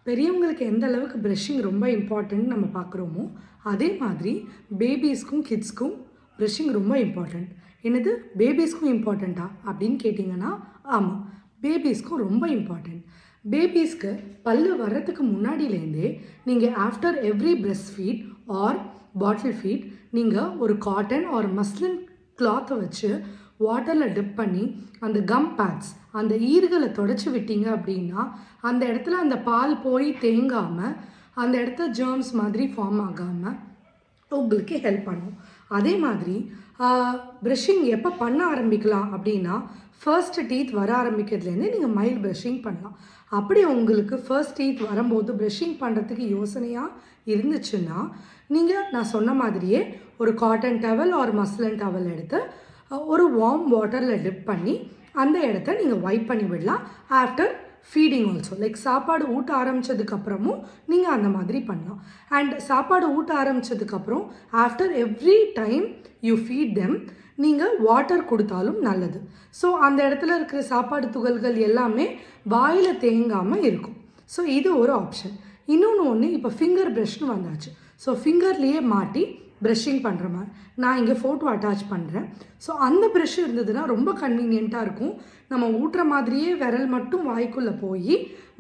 பெரியவங்களுக்கு எந்த அளவுக்கு ப்ரஷிங் ரொம்ப இம்பார்ட்டன்ட் நம்ம பார்க்குறோமோ அதே மாதிரி பேபிஸ்க்கும் கிட்ஸ்க்கும் ப்ரஷிங் ரொம்ப இம்பார்ட்டண்ட். என்னது பேபிஸ்க்கும் இம்பார்ட்டண்ட்டா அப்படின்னு கேட்டிங்கன்னா ஆமாம், பேபிஸ்க்கும் ரொம்ப இம்பார்ட்டண்ட். பேபிஸ்க்கு பல்லு வர்றதுக்கு முன்னாடியிலேருந்தே நீங்கள் after every breast feed or bottle feed நீங்கள் ஒரு காட்டன் ஆர் மஸ்லின் கிளாத்தை வச்சு வாட்டரில் டிப் பண்ணி அந்த கம் பேட்ஸ் அந்த ஈறுகளை தொடச்சி விட்டீங்க அப்படின்னா அந்த இடத்துல அந்த பால் போய் தேங்காமல் அந்த இடத்துல ஜேர்ம்ஸ் மாதிரி ஃபார்ம் ஆகாமல் உங்களுக்கு ஹெல்ப் பண்ணும். அதே மாதிரி ப்ரஷிங் எப்போ பண்ண ஆரம்பிக்கலாம் அப்படின்னா ஃபர்ஸ்ட் டீத் வர ஆரம்பிக்கிறதுலேருந்தே நீங்கள் மைல்ட் ப்ரஷிங் பண்ணலாம். அப்படி உங்களுக்கு ஃபர்ஸ்ட் டீத் வரும்போது ப்ரஷிங் பண்ணுறதுக்கு யோசனையாக இருந்துச்சுன்னா நீங்கள் நான் சொன்ன மாதிரியே ஒரு காட்டன் டவல் ஒரு மஸ்லின் டவல் எடுத்து ஒரு வார்ம் வாட்டரில் டிப் பண்ணி அந்த இடத்த நீங்கள் வைப் பண்ணி விடலாம். ஆஃப்டர் ஃபீடிங் ஆல்சோ லைக் சாப்பாடு ஊட்ட ஆரம்பித்ததுக்கப்புறமும் நீங்கள் அந்த மாதிரி பண்ணலாம். அண்ட் சாப்பாடு ஊட்ட ஆரம்பித்ததுக்கப்புறம் after every time you feed them நீங்கள் வாட்டர் கொடுத்தாலும் நல்லது. ஸோ அந்த இடத்துல இருக்கிற சாப்பாடு துகள்கள் எல்லாமே வாயில் தேங்காமல் இருக்கும். ஸோ இது ஒரு ஆப்ஷன். இன்னொன்று இப்போ ஃபிங்கர் ப்ரஷ்னு வந்தாச்சு. ஸோ ஃபிங்கர்லேயே மாட்டி ப்ரஷிங் பண்ணுற மாதிரி நான் இங்கே ஃபோட்டோ அட்டாச் பண்ணுறேன். ஸோ அந்த ப்ரஷ் இருந்ததுன்னா ரொம்ப கன்வீனியண்ட்டாக இருக்கும். நம்ம ஊட்டுற மாதிரியே விரல் மட்டும் வாய்க்குள்ளே போய்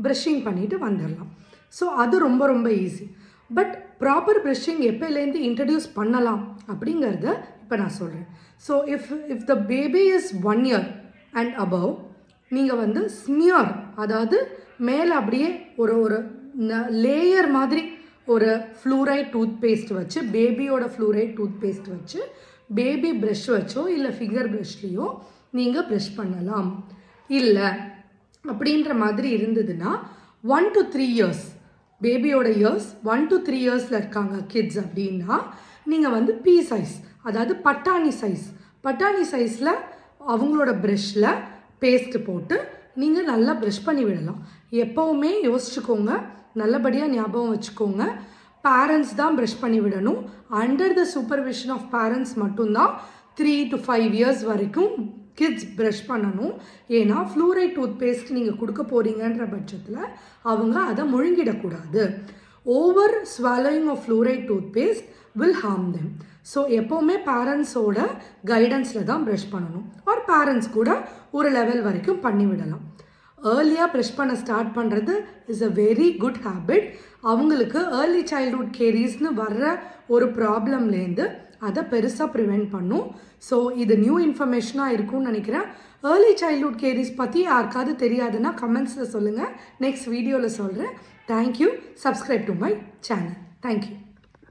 ப்ரஷிங் பண்ணிவிட்டு வந்துடலாம். ஸோ அது ரொம்ப ரொம்ப ஈஸி. பட் ப்ராப்பர் ப்ரஷிங் எப்போலேருந்து இன்ட்ரடியூஸ் பண்ணலாம் அப்படிங்கிறத இப்போ நான் சொல்கிறேன். So if the baby is 1 year and above நீங்கள் ஸ்மியர், அதாவது மேலே அப்படியே ஒரு லேயர் மாதிரி ஒரு ஃப்ளூரைட் டூத் பேஸ்ட் வச்சு பேபியோட ஃப்ளூரைட் டூத் பேஸ்ட் வச்சு பேபி ப்ரஷ் வச்சோ இல்லை ஃபிங்கர் ப்ரஷ்லேயோ நீங்கள் ப்ரஷ் பண்ணலாம். இல்லை அப்படின்ற மாதிரி இருந்ததுன்னா 1 to 3 years பேபியோட இயர்ஸ் 1 to 3 yearsல இருக்காங்க கிட்ஸ் அப்படின்னா நீங்கள் பீ சைஸ், அதாவது பட்டாணி சைஸில் அவங்களோட ப்ரஷ்ஷில் பேஸ்ட்டு போட்டு நீங்கள் நல்லா ப்ரஷ் பண்ணி விடலாம். எப்போவுமே யோசிச்சுக்கோங்க, நல்லபடியாக ஞாபகம் வச்சுக்கோங்க, பேரண்ட்ஸ் தான் ப்ரஷ் பண்ணி விடணும். Under the supervision of parents மட்டும்தான் 3 to 5 years வரைக்கும் கிட்ஸ் ப்ரஷ் பண்ணணும். ஏன்னா ஃப்ளூரைட் டூத் பேஸ்ட் நீங்கள் கொடுக்க போகிறீங்கன்ற பட்சத்தில் அவங்க அதை முழுங்கிடக்கூடாது. Over swallowing of fluoride tooth paste will harm them. So எப்போவுமே பேரண்ட்ஸோட கைடன்ஸில் தான் ப்ரஷ் பண்ணணும். ஆர் பேரண்ட்ஸ் கூட ஒரு லெவல் வரைக்கும் பண்ணி விடலாம். ஏர்லியாக ப்ரெஷ் பண்ண ஸ்டார்ட் பண்ணுறது is a very good habit. அவங்களுக்கு ஏர்லி சைல்ட்ஹுட் கேரிஸ்னு வர்ற ஒரு ப்ராப்ளம்லேருந்து அதை பெருசாக ப்ரிவெண்ட் பண்ணும். ஸோ இது நியூ இன்ஃபர்மேஷனாக இருக்கும்னு நினைக்கிறேன். ஏர்லி சைல்ட்ஹுட் கேரிஸ் பற்றி யாருக்காவது தெரியாதுன்னா கமெண்ட்ஸில் சொல்லுங்கள், நெக்ஸ்ட் வீடியோவில் சொல்கிறேன். Thank you. Subscribe to my channel. Thank you.